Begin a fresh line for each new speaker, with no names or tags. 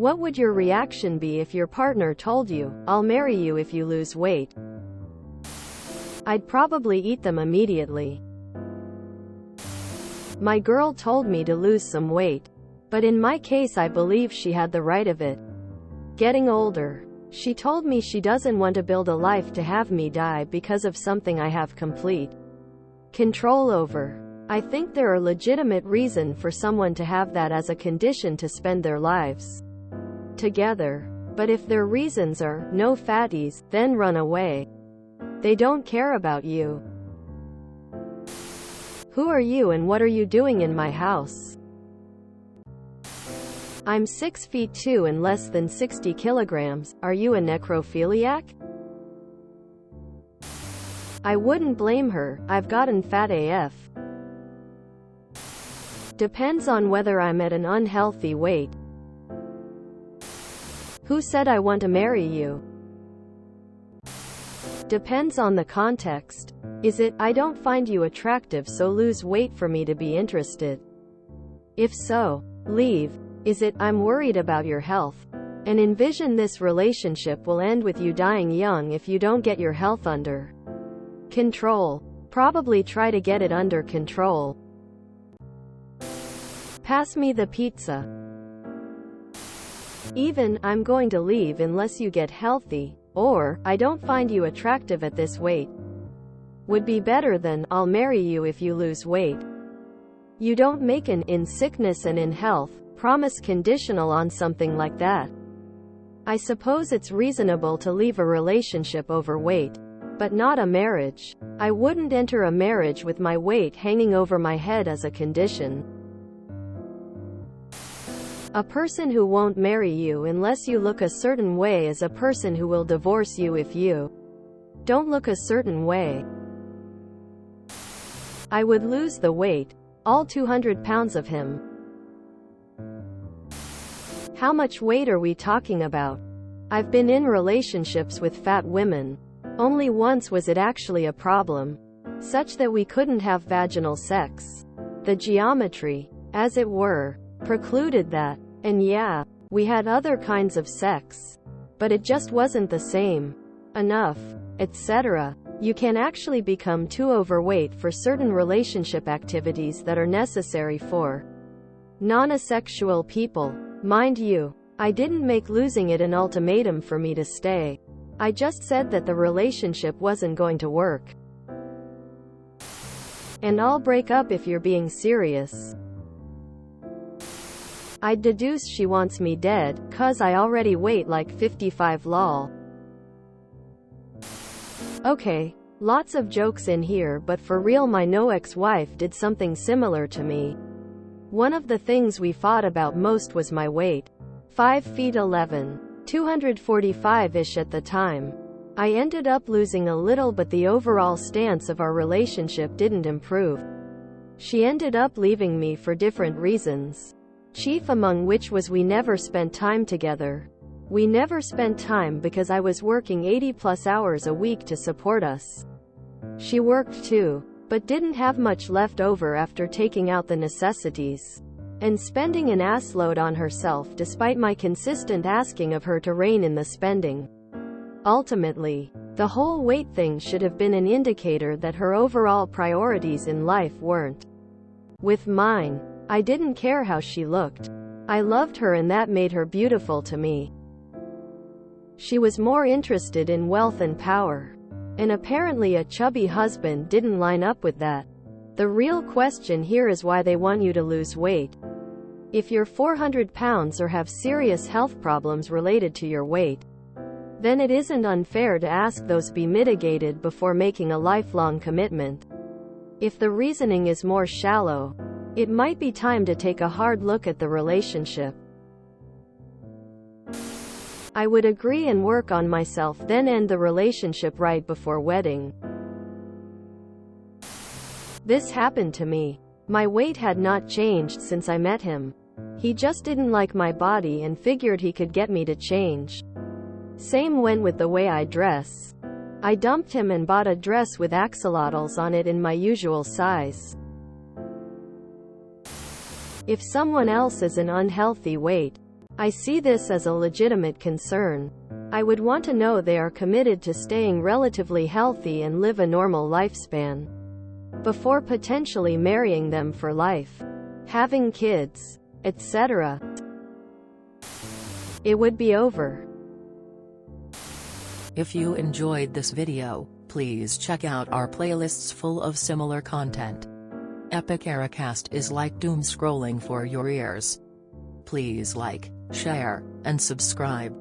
What would your reaction be if your partner told you, "I'll marry you if you lose weight"? I'd probably eat them immediately. My girl told me to lose some weight. But in my case I believe she had the right of it. Getting older. She told me she doesn't want to build a life to have me die because of something I have complete control over. I think there are legitimate reasons for someone to have that as a condition to spend their lives together. But if their reasons are, "No fatties," then run away. They don't care about you. Who are you and what are you doing in my house? I'm 6 feet 2 and less than 60 kilograms. Are you a necrophiliac? I wouldn't blame her. I've gotten fat AF. Depends on whether I'm at an unhealthy weight. Who said I want to marry you? Depends on the context. Is it, "I don't find you attractive so lose weight for me to be interested"? If so, leave. Is it, "I'm worried about your health and envision this relationship will end with you dying young if you don't get your health under control"? Probably try to get it under control. Pass me the pizza. Even, "I'm going to leave unless you get healthy," or, "I don't find you attractive at this weight," would be better than, "I'll marry you if you lose weight." You don't make an "in sickness and in health" promise conditional on something like that. I suppose it's reasonable to leave a relationship over weight, but not a marriage. I wouldn't enter a marriage with my weight hanging over my head as a condition. A person who won't marry you unless you look a certain way is a person who will divorce you if you don't look a certain way. I would lose the weight, all 200 pounds of him. How much weight are we talking about? I've been in relationships with fat women. Only once was it actually a problem, such that we couldn't have vaginal sex. The geometry, as it were, precluded that. And yeah, we had other kinds of sex, but it just wasn't the same enough, etc. You can actually become too overweight for certain relationship activities that are necessary for non-asexual people. Mind you, I didn't make losing it an ultimatum for me to stay. I just said that the relationship wasn't going to work. And I'll break up if you're being serious. I'd deduce she wants me dead, 'cause I already weigh like 55 lol. Okay, lots of jokes in here but for real my no ex-wife did something similar to me. One of the things we fought about most was my weight. 5 feet 11. 245-ish at the time. I ended up losing a little but the overall stance of our relationship didn't improve. She ended up leaving me for different reasons. Chief among which was we never spent time together. We never spent time because I was working 80+ hours a week to support us. She worked too, but didn't have much left over after taking out the necessities and spending an assload on herself despite my consistent asking of her to rein in the spending. Ultimately, the whole weight thing should have been an indicator that her overall priorities in life weren't with mine. I didn't care how she looked. I loved her and that made her beautiful to me. She was more interested in wealth and power. And apparently a chubby husband didn't line up with that. The real question here is why they want you to lose weight. If you're 400 pounds or have serious health problems related to your weight, then it isn't unfair to ask those be mitigated before making a lifelong commitment. If the reasoning is more shallow, it might be time to take a hard look at the relationship. I would agree and work on myself, then end the relationship right before wedding. This happened to me. My weight had not changed since I met him. He just didn't like my body and figured he could get me to change. Same went with the way I dress. I dumped him and bought a dress with axolotls on it in my usual size. If someone else is an unhealthy weight, I see this as a legitimate concern. I would want to know they are committed to staying relatively healthy and live a normal lifespan before potentially marrying them for life, having kids, etc. It would be over.
If you enjoyed this video, please check out our playlists full of similar content. Epic Ericast is like doom scrolling for your ears. Please like, share, and subscribe.